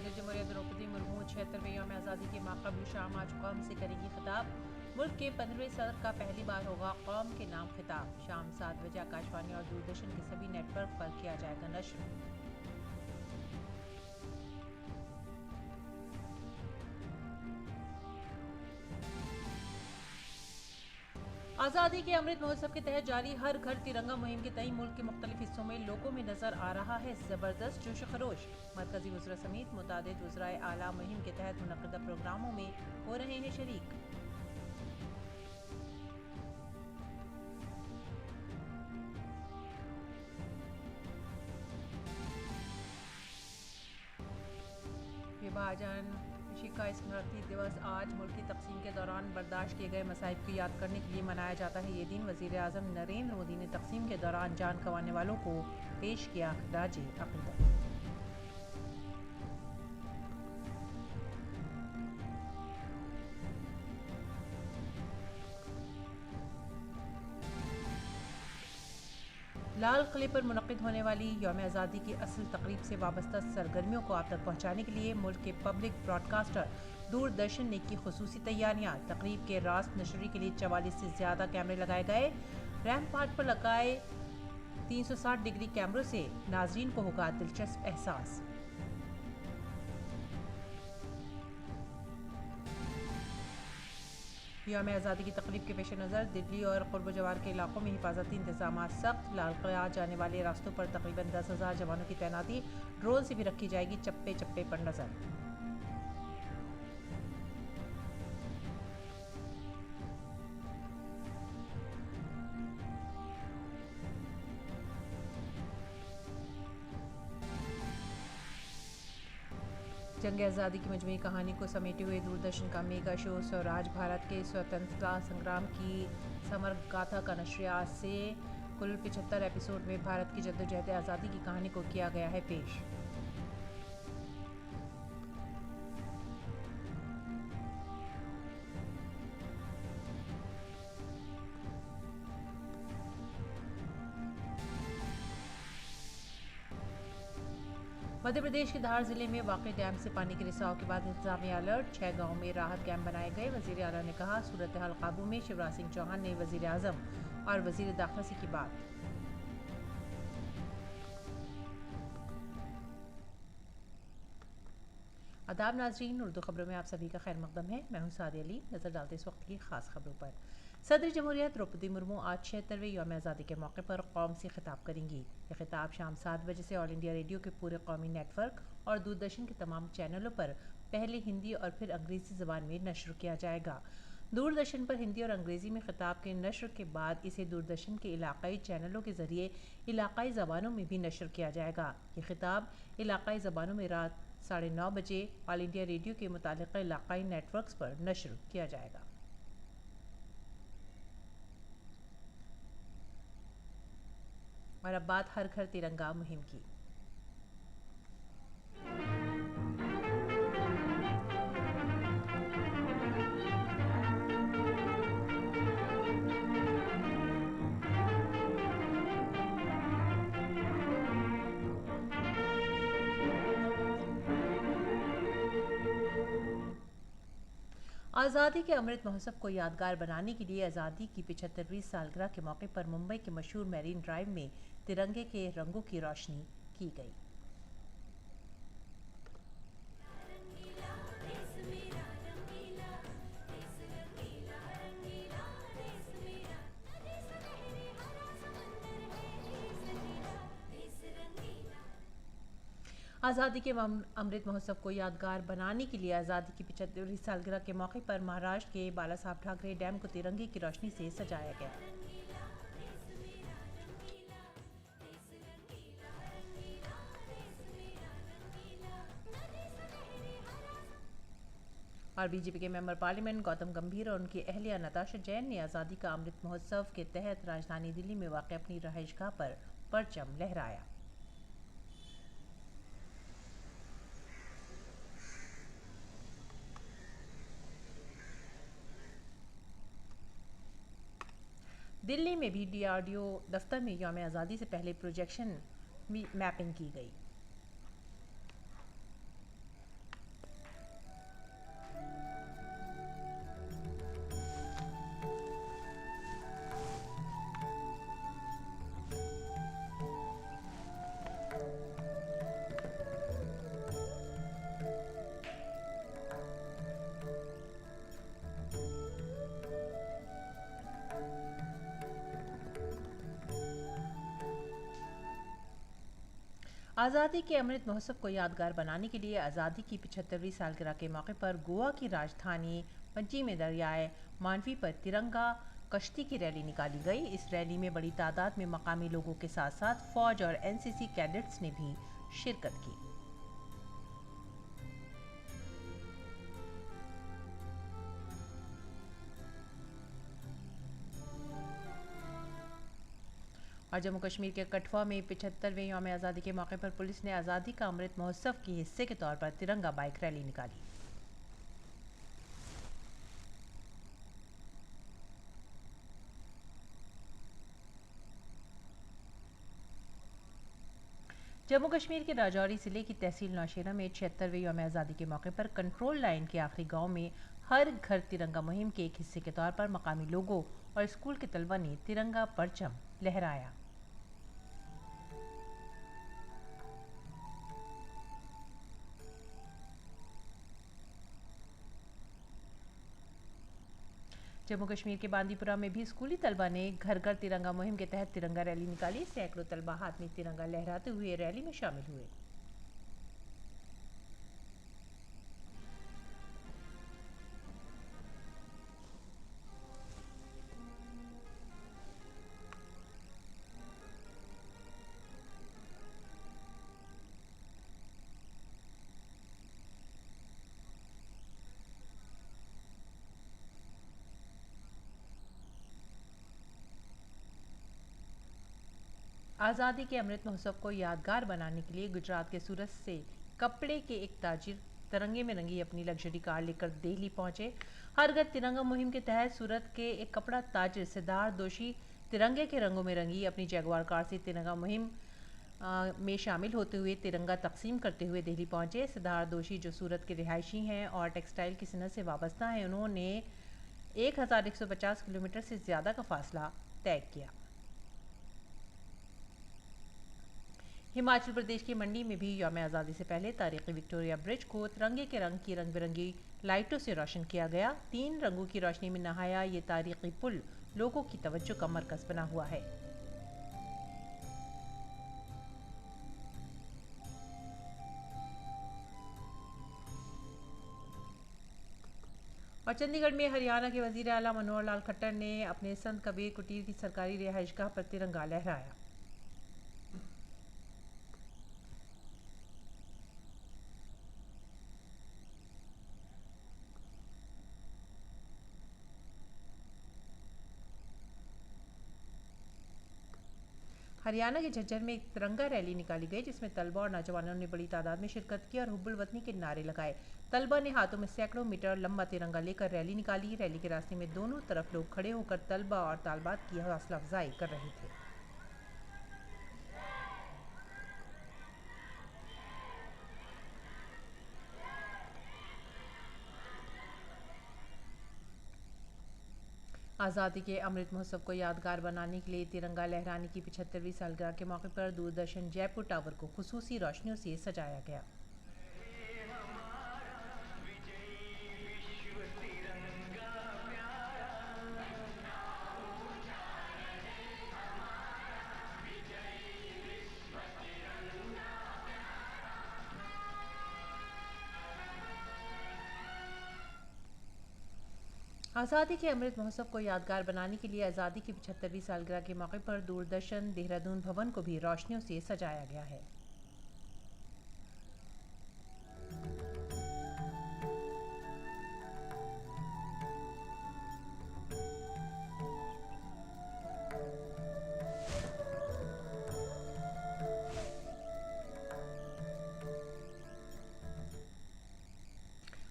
सदर जमहूरियत द्रौपदी मुर्मू 76वें यौम आज़ादी के माक़बल शाम आज कौम से करेंगी खिताब। मुल्क के 15वें सदर का पहली बार होगा कौम के नाम खिताब। शाम 7 बजे आकाशवाणी और दूरदर्शन के सभी नेटवर्क पर किया जाएगा नश्र। आज़ादी के अमृत महोत्सव के तहत जारी हर घर तिरंगा मुहिम के तई मुल्क के मुख्तलिफ हिस्सों में लोगों में नजर आ रहा है जबरदस्त जोश खरोश। मरकजी वज़रा समेत मुतादिद वज़राए आला मुहिम के तहत मुनक़दा प्रोग्रामों में हो रहे हैं शरीक। विभाजन शिका स्मृति दिवस आज मुल्क की तकसीम के दौरान बर्दाश्त किए गए मसाइब को याद करने के लिए मनाया जाता है। ये दिन वज़ीर आज़म नरेंद्र मोदी ने तकसीम के दौरान जान गंवाने वालों को पेश किया खराज अक़ीदत। लाल किले पर मुनक़िद होने वाली यौम आज़ादी की असल तकरीब से वाबस्ता सरगर्मियों को आप तक पहुँचाने के लिए मुल्क के पब्लिक ब्रॉडकास्टर दूरदर्शन ने की खुसूसी तैयारियाँ। तकरीब के रास्त नशरी के लिए 44 से ज़्यादा कैमरे लगाए गए। रैम्पार्ट पर लगाए 360 डिग्री कैमरों से नाजरीन को होगा दिलचस्प एहसास। यौम आज़ादी की तकरीब के पेश नज़र दिल्ली और क़ुर्ब जवार के इलाकों में हिफाजती इंतजाम सख्त। लाल किला जाने वाले रास्तों पर तकरीबन 10,000 जवानों की तैनाती। ड्रोन से भी रखी जाएगी चप्पे चप्पे पर नजर। जंग आज़ादी की मजमूई कहानी को समेटे हुए दूरदर्शन का मेगा शो स्वराज भारत के स्वतंत्रता संग्राम की समर गाथा का नशरियात से कुल 75 एपिसोड में भारत की जद्दोजहद आज़ादी की कहानी को किया गया है पेश। मध्य प्रदेश के धार जिले में वाक़ डैम से पानी के रिसाव के बाद इंतजामिया अलर्ट। 6 गाँव में राहत कैंप बनाए गए। वज़ीर आला ने कहा सूरत हाल काबू में। शिवराज सिंह चौहान ने वज़ीर आज़म और वज़ीर दाखिला से की बात। आदाब नाजरीन, उर्दू खबरों में आप सभी का खैर मकदम है। मैं हूं सादी अली। नजर डालते इस वक्त की खास खबरों पर। सदर जमहूरियत द्रौपदी मुर्मू आज 76वें यौम आज़ादी के मौके पर कौम से खिताब करेंगी। यह खिताब शाम 7 बजे से ऑल इंडिया रेडियो के पूरे कौमी नेटवर्क और दूरदर्शन के तमाम चैनलों पर पहले हिंदी और फिर अंग्रेजी ज़बान में नश्र किया जाएगा। दूरदर्शन पर हिंदी और अंग्रेज़ी में खिताब के नश्र के बाद इसे दूरदर्शन के इलाकाई चैनलों के ज़रिए इलाकाई ज़बानों में भी नश्र किया जाएगा। ये खिताब इलाकाई ज़बानों में रात 9:30 बजे ऑल इंडिया रेडियो के मुतालिका इलाकाई नेटवर्क्स पर नश्र किया जाएगा। और अब बात हर घर तिरंगा मुहिम की। आज़ादी के अमृत महोत्सव को यादगार बनाने के लिए आज़ादी की 75वीं सालगिरह के मौके पर मुंबई के मशहूर मैरीन ड्राइव में तिरंगे के रंगों की रोशनी की गई। आज़ादी के अमृत महोत्सव को यादगार बनाने के लिए आज़ादी की 75वीं सालगिरह के मौके पर महाराष्ट्र के बाला साहब ठाकरे डैम को तिरंगे की रोशनी से सजाया गया। और बीजेपी के मेंबर पार्लियामेंट गौतम गंभीर और उनकी अहलिया नताशा जैन ने आज़ादी का अमृत महोत्सव के तहत राजधानी दिल्ली में वाक़ अपनी रहायशगाह पर परचम लहराया। दिल्ली में भी डीआरडीओ दफ्तर में यौम आज़ादी से पहले प्रोजेक्शन मैपिंग की गई। आज़ादी के अमृत महोत्सव को यादगार बनाने के लिए आज़ादी की 75वीं सालगिरह के मौके पर गोवा की राजधानी पणजी में दरियाए मांडवी पर तिरंगा कश्ती की रैली निकाली गई। इस रैली में बड़ी तादाद में मकामी लोगों के साथ साथ फौज और एनसीसी कैडेट्स ने भी शिरकत की। और जम्मू कश्मीर के कठुआ में 75वें यौम आज़ादी के मौके पर पुलिस ने आज़ादी का अमृत महोत्सव के हिस्से के तौर पर तिरंगा बाइक रैली निकाली। जम्मू कश्मीर के राजौरी जिले की तहसील नौशेरा में 76वें यौम आज़ादी के मौके पर कंट्रोल लाइन के आखिरी गांव में हर घर तिरंगा मुहिम के एक हिस्से के तौर पर मकामी लोगों और स्कूल के तलबा ने तिरंगा परचम लहराया। जम्मू कश्मीर के बांदीपुरा में भी स्कूली तलबा ने घर घर तिरंगा मुहिम के तहत तिरंगा रैली निकाली। सैकड़ों तलबा हाथ में तिरंगा लहराते हुए रैली में शामिल हुए। आज़ादी के अमृत महोत्सव को यादगार बनाने के लिए गुजरात के सूरत से कपड़े के एक ताजिर तिरंगे में रंगी अपनी लग्जरी कार लेकर दिल्ली पहुंचे। हर घर तिरंगा मुहिम के तहत सूरत के एक कपड़ा ताजिर सिद्धार्थ दोषी तिरंगे के रंगों में रंगी अपनी जैगुआर कार से तिरंगा मुहिम में शामिल होते हुए तिरंगा तकसीम करते हुए दिल्ली पहुंचे। सिद्धार्थ दोषी जो सूरत के रिहायशी हैं और टेक्सटाइल की सनत से वाबस्ता हैं, उन्होंने 1150 किलोमीटर से ज़्यादा का फासला तय किया। हिमाचल प्रदेश की मंडी में भी यौम आज़ादी से पहले तारीखी विक्टोरिया ब्रिज को तिरंगे के रंग की रंग बिरंगी लाइटों से रोशन किया गया। 3 रंगों की रोशनी में नहाया ये तारीखी पुल लोगों की तवज्जो का मरकज बना हुआ है। और चंडीगढ़ में हरियाणा के वजीर आला मनोहर लाल खट्टर ने अपने संत कबीर कुटीर की सरकारी रिहाइशगाह पर तिरंगा लहराया। हरियाणा के झज्जर में एक तिरंगा रैली निकाली गई जिसमें तलबा और नौजवानों ने बड़ी तादाद में शिरकत की और हुब्बुल वतनी के नारे लगाए। तलबा ने हाथों में सैकड़ों मीटर लंबा तिरंगा लेकर रैली निकाली। रैली के रास्ते में दोनों तरफ लोग खड़े होकर तलबा और तालबात की हौसला अफजाई कर रहे थे। आज़ादी के अमृत महोत्सव को यादगार बनाने के लिए तिरंगा लहराने की 75वीं सालगिरह के मौके पर दूरदर्शन जयपुर टावर को खुसूसी रोशनियों से सजाया गया। आज़ादी के अमृत महोत्सव को यादगार बनाने के लिए आज़ादी की 75वीं सालगिरह के मौके पर दूरदर्शन देहरादून भवन को भी रोशनियों से सजाया गया है।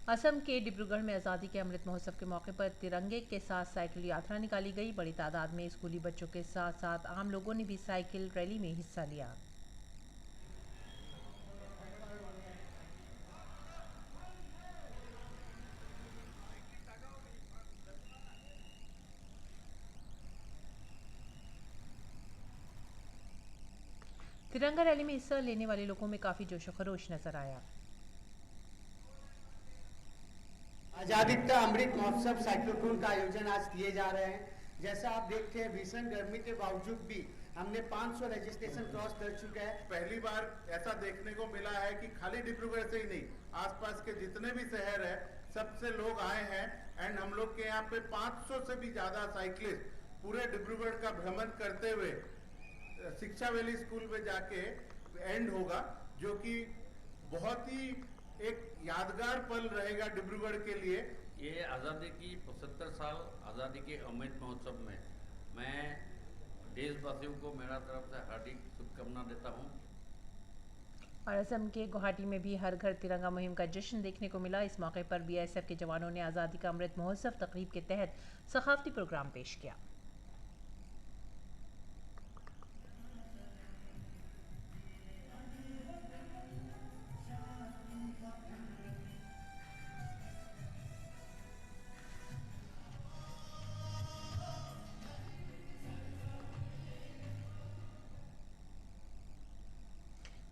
असम के डिब्रूगढ़ में आज़ादी के अमृत महोत्सव के मौके पर तिरंगे के साथ साइकिल यात्रा निकाली गई। बड़ी तादाद में स्कूली बच्चों के साथ साथ आम लोगों ने भी साइकिल रैली में हिस्सा लिया। तिरंगा रैली में हिस्सा लेने वाले लोगों में काफ़ी जोशो खरोश नजर आया। आजादी का अमृत महोत्सव साइक्लोथॉन का आयोजन आज किए जा रहे हैं। जैसा आप देखते हैं भीषण गर्मी के बावजूद भी हमने 500 रजिस्ट्रेशन क्रॉस कर चुका है। पहली बार ऐसा देखने को मिला है कि खाली डिब्रूगढ़ से ही नहीं, आसपास के जितने भी शहर है सबसे लोग आए हैं। एंड हम लोग के यहाँ पे 500 से भी ज्यादा साइकिलिस्ट पूरे डिब्रूगढ़ का भ्रमण करते हुए शिक्षा वैली स्कूल में जाके एंड होगा, जो कि बहुत ही एक यादगार पल रहेगा डिब्रूगढ़ के लिए। ये आज़ादी की 75 साल आज़ादी के अमृत महोत्सव में मैं देशवासियों को मेरा तरफ से हार्दिक शुभकामना देता हूँ। और असम के गुवाहाटी में भी हर घर तिरंगा मुहिम का जश्न देखने को मिला। इस मौके पर बीएसएफ के जवानों ने आज़ादी का अमृत महोत्सव तकरीब के तहत सकाफती प्रोग्राम पेश किया।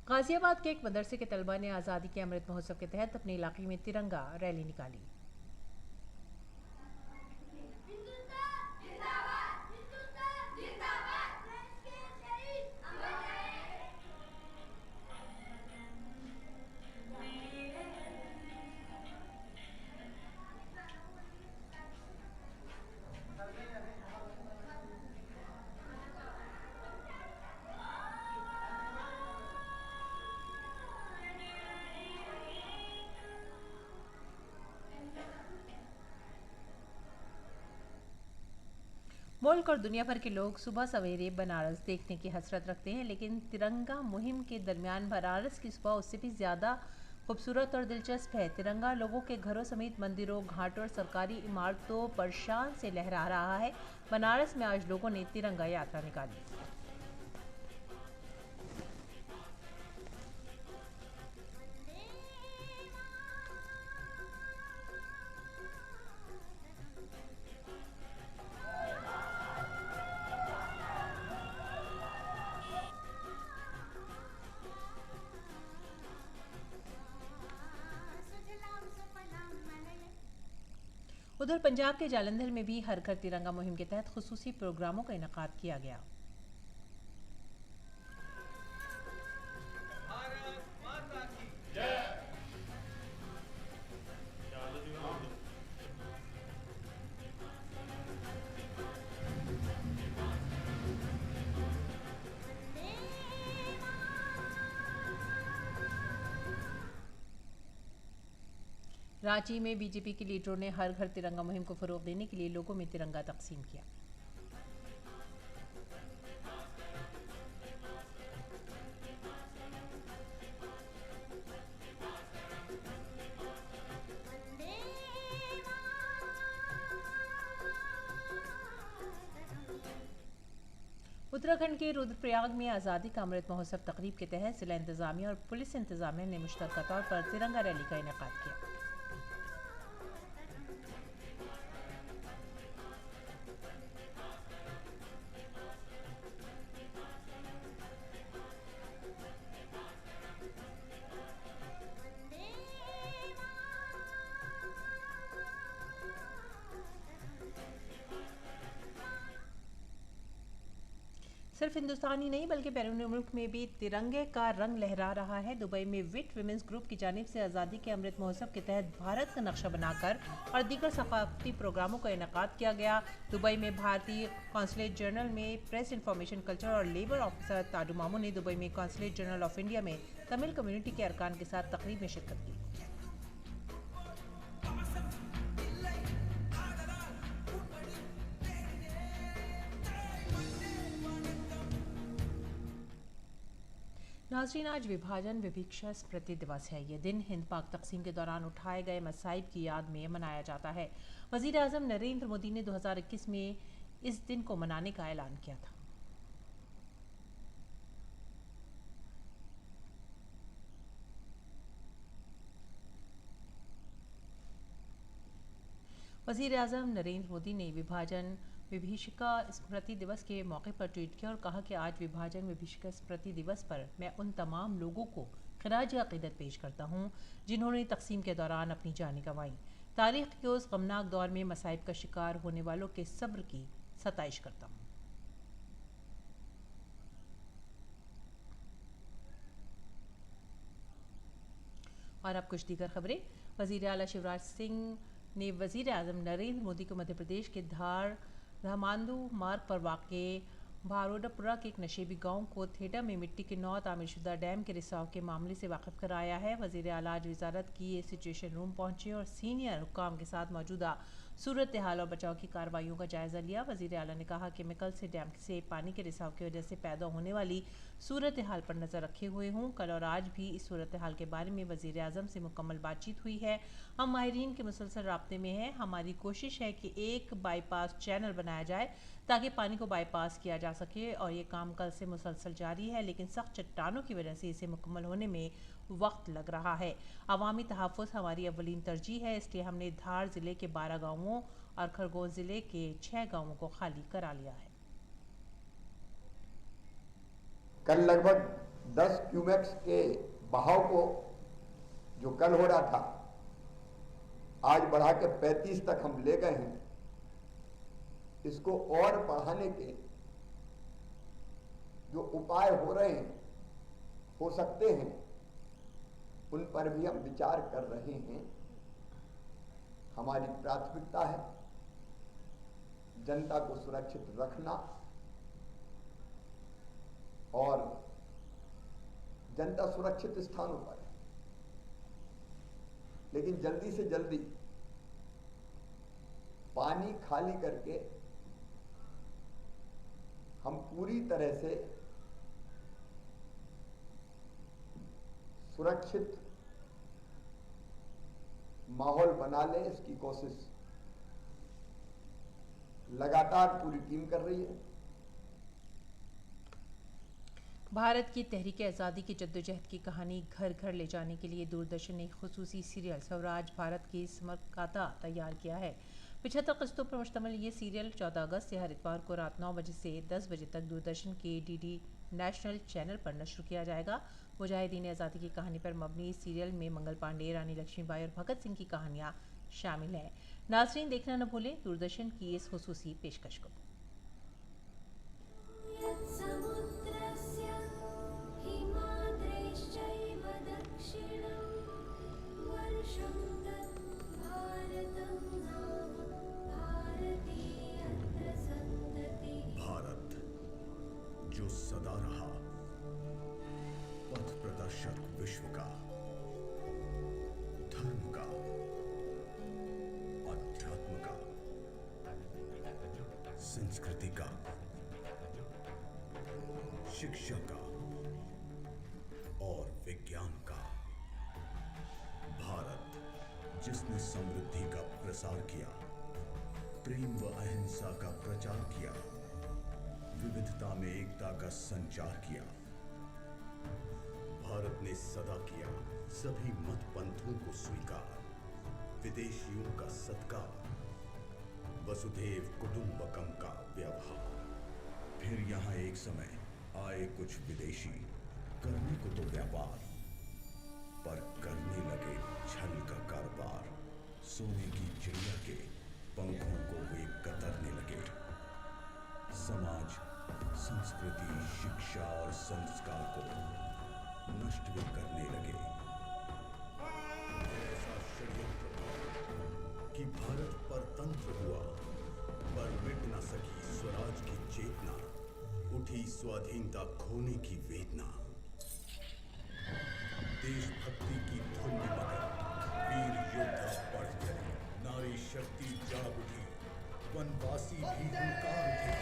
गाजियाबाद के एक मदरसे के तलबा ने आज़ादी के अमृत महोत्सव के तहत अपने इलाके में तिरंगा रैली निकाली। मुल्क और दुनिया भर के लोग सुबह सवेरे बनारस देखने की हसरत रखते हैं, लेकिन तिरंगा मुहिम के दरमियान बनारस की सुबह उससे भी ज़्यादा खूबसूरत और दिलचस्प है। तिरंगा लोगों के घरों समेत मंदिरों, घाटों और सरकारी इमारतों पर शान से लहरा रहा है। बनारस में आज लोगों ने तिरंगा यात्रा निकाली। उधर पंजाब के जालंधर में भी हर घर तिरंगा मुहिम के तहत खुसूसी प्रोग्रामों का इनेकाद किया गया। रांची में बीजेपी के लीडरों ने हर घर तिरंगा मुहिम को फरोग देने के लिए लोगों में तिरंगा तकसीम किया। उत्तराखंड के रुद्रप्रयाग में आज़ादी का अमृत महोत्सव तकरीब के तहत जिला इंतजामिया और पुलिस इंतजामिया ने मुश्तरका तौर पर तिरंगा रैली का इनेकाद किया। सिर्फ हिंदुस्तान ही नहीं बल्कि बैरून मुल्क में भी तिरंगे का रंग लहरा रहा है। दुबई में विट विमेंस ग्रुप की जानिब से आज़ादी के अमृत महोत्सव के तहत भारत का नक्शा बनाकर और दीगर सकाफती प्रोग्रामों का इनेकाद किया गया। दुबई में भारतीय कॉन्सुलेट जनरल में प्रेस इंफॉर्मेशन कल्चर और लेबर ऑफिसर ताडू मामू ने दुबई में कॉन्सुलेट जनरल ऑफ इंडिया में तमिल कम्युनिटी के अरकान के साथ तकरीब में शिरकत की। नाज़रीन, आज विभाजन विभिक्षा स्मृति दिवस है। यह दिन हिंद पाक तकसीम के दौरान उठाए गए मसाइब की याद में मनाया जाता है। वज़ीर आज़म नरेंद्र मोदी ने 2021 में इस दिन को मनाने का ऐलान किया था। वज़ीर आज़म नरेंद्र मोदी ने विभाजन विभीषिका स्मृति दिवस के मौके पर ट्वीट किया और कहा कि आज विभाजन विभीषिका स्मृति दिवस पर मैं उन तमाम लोगों को खराज अक़ीदत पेश करता हूँ जिन्होंने तकसीम के दौरान अपनी जानें गंवाईं। तारीख़ के उस गमनाक दौर में मसाइब का शिकार होने वालों के सब्र की सताइश करता हूँ। और अब कुछ दीगर खबरें। वज़ीर आला शिवराज सिंह ने वज़ीर आज़म नरेंद्र मोदी को मध्य प्रदेश के धार धामांदू मार्ग पर वाक़ भारोडापुरा के एक नशेबी गांव को थेटा में मिट्टी के 9 तामीरशुदा डैम के रिसाव के मामले से वाकिफ कराया है। वज़ीर आला आज वजारत की सिचुएशन रूम पहुंचे और सीनियर हुक्काम के साथ मौजूदा सूरत हाल और बचाव की कार्रवाइयों का जायज़ा लिया। वज़ीर आला ने कहा कि मैं कल से डैम से पानी के रिसाव की वजह से पैदा होने वाली सूरत हाल पर नज़र रखे हुए हूँ। कल और आज भी इस सूरत हाल के बारे में वज़ीर आज़म से मुकम्मल बातचीत हुई है। हम माहिरीन के मुसलसल राब्ते में हैं। हमारी कोशिश है कि एक बाईपास चैनल बनाया जाए ताकि पानी को बाईपास किया जा सके और ये काम कल से मुसलसल जारी है, लेकिन सख्त चट्टानों की वजह से इसे मुकम्मल होने में वक्त लग रहा है। अवामी तहफ़्फ़ुज़ हमारी अव्वलीन तरजीह है, इसलिए हमने धार ज़िले के 12 गाँवों और खरगोन ज़िले के 6 गाँवों को खाली करा लिया है। कल लगभग 10 क्यूमेक्स के बहाव को जो कल हो रहा था आज बढ़ा के 35 तक हम ले गए हैं। इसको और बढ़ाने के जो उपाय हो रहे हैं, हो सकते हैं, उन पर भी हम विचार कर रहे हैं। हमारी प्राथमिकता है जनता को सुरक्षित रखना और जनता सुरक्षित स्थानों पर है, लेकिन जल्दी से जल्दी पानी खाली करके हम पूरी तरह से सुरक्षित माहौल बना लें, इसकी कोशिश लगातार पूरी टीम कर रही है। भारत की तहरीक आज़ादी की जद्दोजहद की कहानी घर घर ले जाने के लिए दूरदर्शन ने एक खुसूसी सीरियल स्वराज भारत की समरकाता तैयार किया है। 75 किस्तों पर मुश्तमिल ये सीरियल 14 अगस्त से हर इतवार को रात 9 बजे से 10 बजे तक दूरदर्शन के डीडी नेशनल चैनल पर नश्र किया जाएगा। मुजाहिदीन आज़ादी की कहानी पर मबनी इस सीरियल में मंगल पांडे, रानी लक्ष्मीबाई और भगत सिंह की कहानियाँ शामिल हैं। नाज़रीन, देखना न भूलें दूरदर्शन की इस खुसूसी पेशकश को। भारत जो सदा रहा पथ प्रदर्शक विश्व का, धर्म का, अध्यात्म का, संस्कृति का, शिक्षा का और विज्ञान का। भारत जिसने समृद्धि का प्रसार किया, प्रेम व अहिंसा का प्रचार किया, विविधता में एकता का संचार किया। भारत ने सदा किया सभी मत पंथों को स्वीकार, विदेशियों का सत्कार, वसुधैव कुटुंबकम का व्यवहार। फिर यहाँ एक समय आए कुछ विदेशी, करने को तो व्यापार, पर करने लगे छल का कारोबार। सोने की चिड़िया के पंखों को वे कतरने लगे। समाज, संस्कृति, शिक्षा और संस्कार को नष्ट भी करने लगे। ऐसा षड्यंत्र कि भारत परतंत्र हुआ, पर मिट न सकी स्वराज की चेतना, उठी स्वाधीनता खोने की वेदना। देशभक्ति की धुन में मगन वीर योद्धा बढ़ चले, नारी शक्ति जाग उठी, वनवासी भी हुंकार उठे।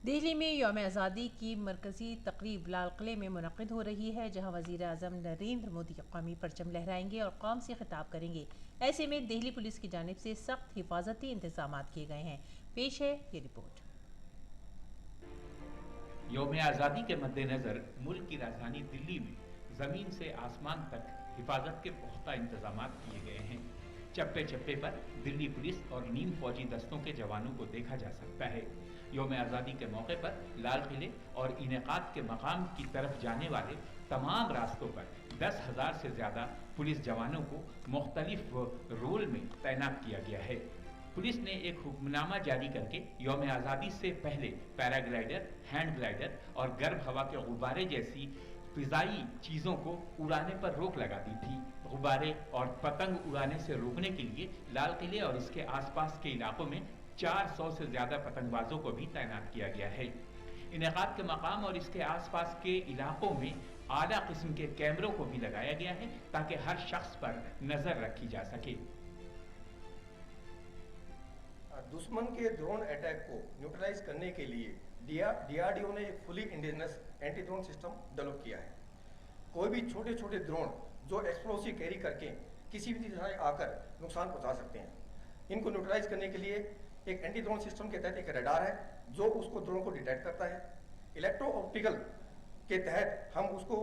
दिल्ली में यौम आज़ादी की मरकज़ी तकरीब लाल किले में मुनक़िद हो रही है, जहां वज़ीर आज़म नरेंद्र मोदी कौमी परचम लहराएंगे और कौम से खिताब करेंगे। ऐसे में दिल्ली पुलिस की जानिब से सख्त हिफाजती इंतजाम किए गए हैं। पेश है ये रिपोर्ट। यौम आज़ादी के मद्देनज़र मुल्क की राजधानी दिल्ली में ज़मीन से आसमान तक हिफाजत के पुख्ता इंतजाम किए गए हैं। चप्पे चप्पे पर दिल्ली पुलिस और नीम फौजी दस्तों के जवानों को देखा जा सकता है। यौम आज़ादी के मौके पर लाल किले और इनेकाद के मकाम की तरफ जाने वाले तमाम रास्तों पर 10,000 से ज़्यादा पुलिस जवानों को मुख्तलिफ रोल में तैनात किया गया है। पुलिस ने एक हुक्मनामा जारी करके यौम आज़ादी से पहले पैराग्लाइडर, हैंड ग्लाइडर और गर्म हवा के गुब्बारे जैसी फिजाई चीजों को उड़ाने पर रोक लगा दी थी। गुब्बारे और पतंग उड़ाने से रोकने के लिए लाल किले और इसके आसपास के इलाकों में 400 से ज्यादा पतंगबाजों को भी तैनात किया गया है। इनेकाद के मकाम और इसके आसपास के इलाकों में आला किस्म के कैमरों को भी लगाया गया है ताकि हर शख्स पर नजर रखी जा सके। दुश्मन के ड्रोन अटैक को न्यूट्रलाइज करने के लिए DRDO ने एक fully indigenous anti drone system develop किया है। कोई भी छोटे छोटे ड्रोन जो एक्सप्लोसिव कैरी करके किसी भी दिशा से आकर नुकसान पहुंचा सकते हैं, इनको न्यूट्रलाइज करने के लिए एक एंटी ड्रोन सिस्टम के तहत एक रडार है जो उसको ड्रोन को डिटेक्ट करता है। इलेक्ट्रो ऑप्टिकल के तहत हम उसको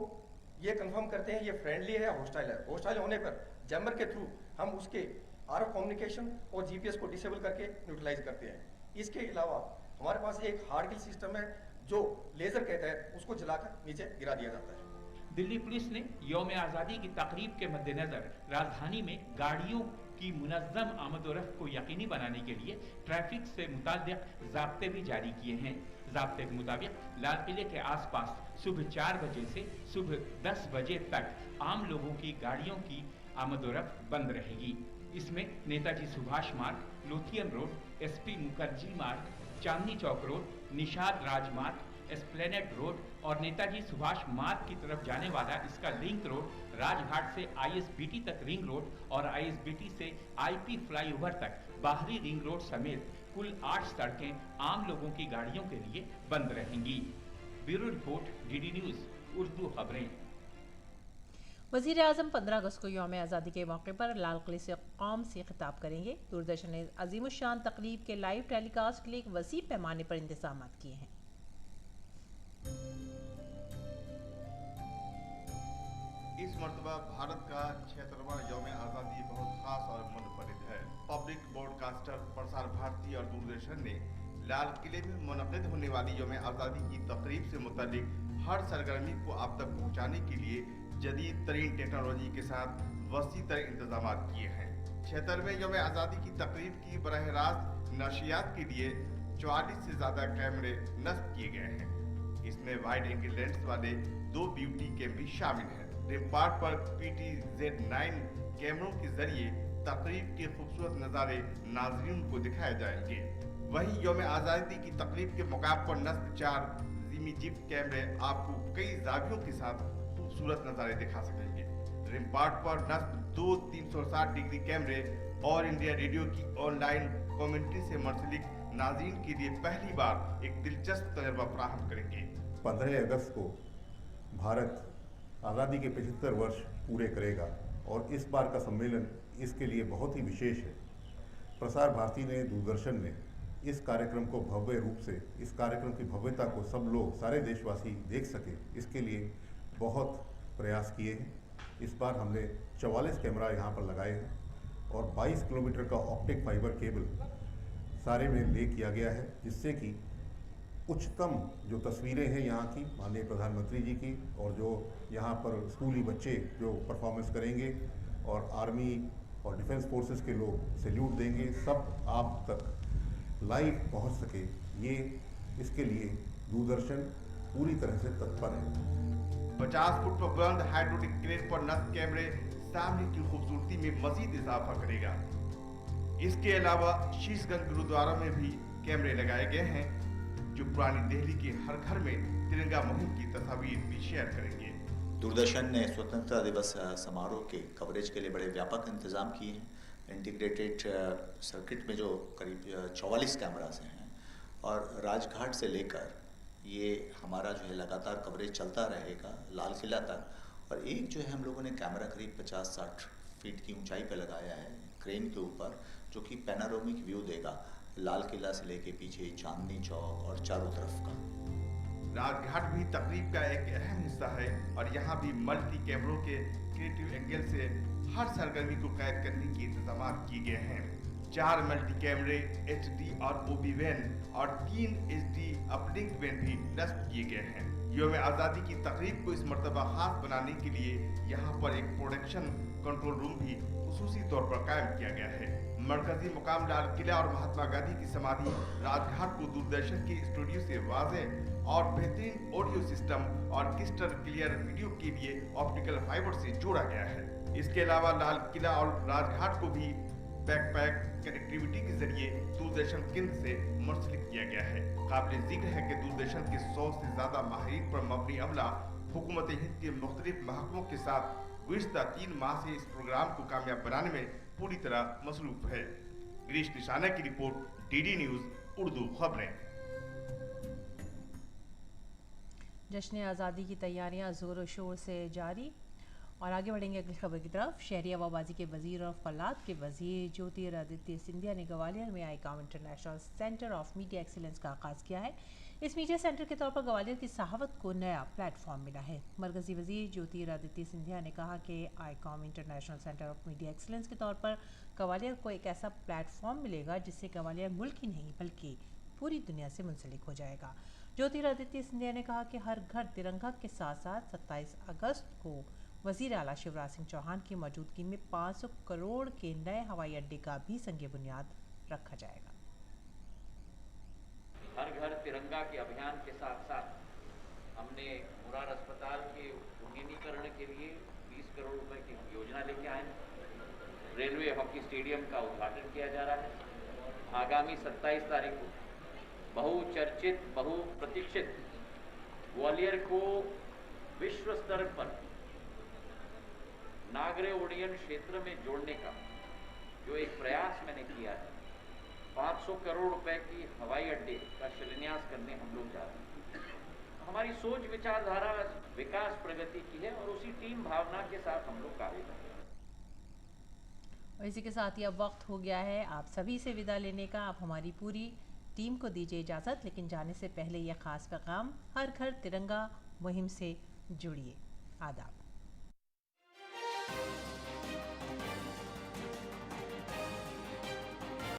ये कंफर्म करते हैं ये फ्रेंडली है या हॉस्टाइल है। हॉस्टाइल होने पर जैमर के थ्रू हम उसके RF कम्युनिकेशन और GPS को डिसेबल करके न्यूट्रलाइज करते हैं। इसके अलावा हमारे पास एक हार्ड किल सिस्टम है जो लेजर के तहत उसको जलाकर नीचे गिरा दिया जाता है। दिल्ली पुलिस ने यौम आज़ादी की तकरीब के मद्देनजर राजधानी में गाड़ियों की मुनज़्ज़म आमदोरफ्त को यकीनी बनाने के लिए ट्रैफिक से मुताल्लिक़ ज़ाब्ते भी जारी किए हैं। ज़ाब्ते के मुताबिक लाल किले के आसपास सुबह 4 बजे से सुबह 10 बजे तक आम लोगों की गाड़ियों की आमदोरफ्त बंद रहेगी। इसमें नेताजी सुभाष मार्ग, लोथियन रोड, SP मुखर्जी मार्ग, चांदनी चौक रोड, निषाद राजमार्ग, एस्प्लेनेड रोड और नेताजी सुभाष मार्ग की तरफ जाने वाला इसका लिंक रोड, राजघाट से ISBT तक रिंग रोड और ISBT से IP फ्लाईओवर तक बाहरी रिंग रोड समेत कुल 8 सड़कें आम लोगों की गाड़ियों के लिए बंद रहेंगी। Bureau report, DD news, Urdu खबरें। वज़ीर आज़म 15 अगस्त को यौम आज़ादी के मौके पर लाल किले से कौम से खिताब करेंगे। दूरदर्शन ने अजीमुशान तकरीब के लाइव टेलीकास्ट के लिए एक वसी पैमाने पर इंतजाम किए हैं। इस मरतबा भारत का 76वां यौम आज़ादी बहुत खास और मुनफरिद है। पब्लिक ब्रॉडकास्टर प्रसार भारती और दूरदर्शन ने लाल किले में मुनक़िद होने वाली यौम आज़ादी की तकरीब से मुताल्लिक हर सरगर्मी को आप तक पहुँचाने के लिए जदीद तरीन टेक्नोलॉजी के साथ वसी तर इंतजाम किए हैं। 76वें यौम आज़ादी की तकरीब की बरह रास्त नशियात के लिए 44 से ज़्यादा कैमरे नस्ब किए गए हैं। इसमें वाइड एंगल लेंस वाले 2 ब्यूटी कैम भी शामिल हैं। रिम्पार्ट पर PTZ9 कैमरों के जरिए तकरीब के खूबसूरत नज़ारे नाज़रीन को दिखाए जाएंगे। वहीं यौम आज़ादी की तकरीब के मुकाम पर नस्ब 4 ज़िमी जिप कैमरे आपको कई जावियों के साथ खूबसूरत नज़ारे दिखा सकेंगे। रिम्पार्ट पर नस्ब 2 360 डिग्री कैमरे और इंडिया रेडियो की ऑनलाइन कमेंट्री से मुंसलिक नाज़रीन के लिए पहली बार एक दिलचस्प तजर्बा फराहम करेंगे। 15 अगस्त को भारत आज़ादी के 75 वर्ष पूरे करेगा और इस बार का सम्मेलन इसके लिए बहुत ही विशेष है। प्रसार भारती ने, दूरदर्शन ने इस कार्यक्रम को भव्य रूप से, इस कार्यक्रम की भव्यता को सब लोग, सारे देशवासी देख सके, इसके लिए बहुत प्रयास किए हैं। इस बार हमने 44 कैमरा यहाँ पर लगाए हैं और 22 किलोमीटर का ऑप्टिक फाइबर केबल सारे में ले किया गया है, जिससे कि उच्चतम जो तस्वीरें हैं यहाँ की माननीय प्रधानमंत्री जी की और जो यहाँ पर स्कूली बच्चे जो परफॉर्मेंस करेंगे और आर्मी और डिफेंस फोर्सेस के लोग सैल्यूट देंगे, सब आप तक लाइव पहुँच सके, ये इसके लिए दूरदर्शन पूरी तरह से तत्पर है। 50 फुट पर बुलंद हाइड्रोलिक क्रेन पर नस्ब कैमरे सामने की खूबसूरती में मजीद इजाफा करेगा। इसके अलावा शीशगंज गुरुद्वारा में भी कैमरे लगाए गए हैं जो पुरानी दिल्ली के हर घर में तिरंगा मुहिम की तस्वीर भी शेयर करेंगे। दूरदर्शन ने स्वतंत्रता दिवस समारोह के कवरेज के लिए बड़े व्यापक इंतजाम किए हैं। इंटीग्रेटेड सर्किट में जो करीब 44 कैमरास हैं और राजघाट से लेकर ये हमारा जो है लगातार कवरेज चलता रहेगा लाल किला तक। और एक जो है हम लोगों ने कैमरा करीब 50-60 फीट की ऊंचाई पर लगाया है क्रेन के ऊपर, जो कि पैनारोमिक व्यू देगा लाल किला से लेके पीछे चांदनी चौक और चारों तरफ का। राजघाट भी तकरीब का एक अहम हिस्सा है और यहाँ भी मल्टी कैमरों के क्रिएटिव एंगल से हर सरगर्मी को कैद करने के इंतजाम किए गए हैं। 4 मल्टी कैमरे HD और OB वैन और 3 HD अपलिंक वैन भी नस्ब किए गए हैं। यौम आज़ादी की तकरीब को इस मर्तबा खास बनाने के लिए यहाँ पर एक प्रोडक्शन कंट्रोल रूम भी खुसूसी तौर पर कायम किया गया है। मरकजी मुकाम लाल किला और महात्मा गांधी की समाधि राजघाट को दूरदर्शन के स्टूडियो से वाज़ेह और बेहतरीन ऑडियो सिस्टम और क्रिस्टल क्लियर वीडियो के लिए ऑप्टिकल फाइबर से जोड़ा गया है। इसके अलावा लाल किला और राजघाट को भी बैकपैक कनेक्टिविटी के जरिए दूरदर्शन केंद्र से मुंसलिक किया गया है। काबिल जिक्र है कि दूरदर्शन के 100 से ज्यादा माहिरीन पर मबनी अमला हुकूमत हिंद के मुख्तलिफ महकमों के साथ गुज़िश्ता 3 माह से इस प्रोग्राम को कामयाब बनाने में पूरी तरह मसरूफ है। गिरीश निशाना की रिपोर्ट, डीडी न्यूज उर्दू खबरें। जश्न आज़ादी की तैयारियां जोर शोर से जारी और आगे बढ़ेंगे अगली खबर की तरफ। शहरी हवाबाजी के वजीर और फलाद के वजीर ज्योतिरादित्य सिंधिया ने ग्वालियर में Icom international centre of media excellence का आगाज़ किया है। इस मीडिया सेंटर के तौर पर ग्वालियर की सहावत को नया प्लेटफॉर्म मिला है। मरकजी वजीर ज्योतिरादित्य सिंधिया ने कहा कि Icom international centre of media excellence के तौर पर ग्वालियर को एक ऐसा प्लेटफॉर्म मिलेगा जिससे ग्वालियर मुल्क ही नहीं बल्कि पूरी दुनिया से मुंसलिक हो जाएगा। ज्योतिरादित्य सिंधिया ने कहा कि हर घर तिरंगा के साथ साथ 27 अगस्त को वजीर आला शिवराज सिंह चौहान की मौजूदगी में 500 करोड़ के नए हवाई अड्डे का भी संग बुनियाद रखा जाएगा। हर घर तिरंगा के अभियान के साथ साथ हमने मुरार अस्पताल के उन्नीकरण के लिए 20 करोड़ रुपए की योजना लेके आए हैं। रेलवे हॉकी स्टेडियम का उद्घाटन किया जा रहा है। आगामी 27 तारीख को बहुचर्चित बहुप्रतीक्षित ग्वालियर को विश्व स्तर पर नागरे ओडियन क्षेत्र में जोड़ने का जो एक प्रयास मैंने किया है, 500 करोड़ रुपए की हवाई अड्डे का शिलान्यास करने हम लोग जा रहे हैं। हमारी सोच विचारधारा विकास प्रगति की है और उसी टीम भावना के साथ हम लोग कार्य कर रहे हैं। और इसी के साथ ही अब वक्त हो गया है आप सभी से विदा लेने का। आप हमारी पूरी टीम को दीजिए इजाज़त, लेकिन जाने से पहले यह खास पैगाम, हर घर तिरंगा मुहिम से जुड़िए। आदाब।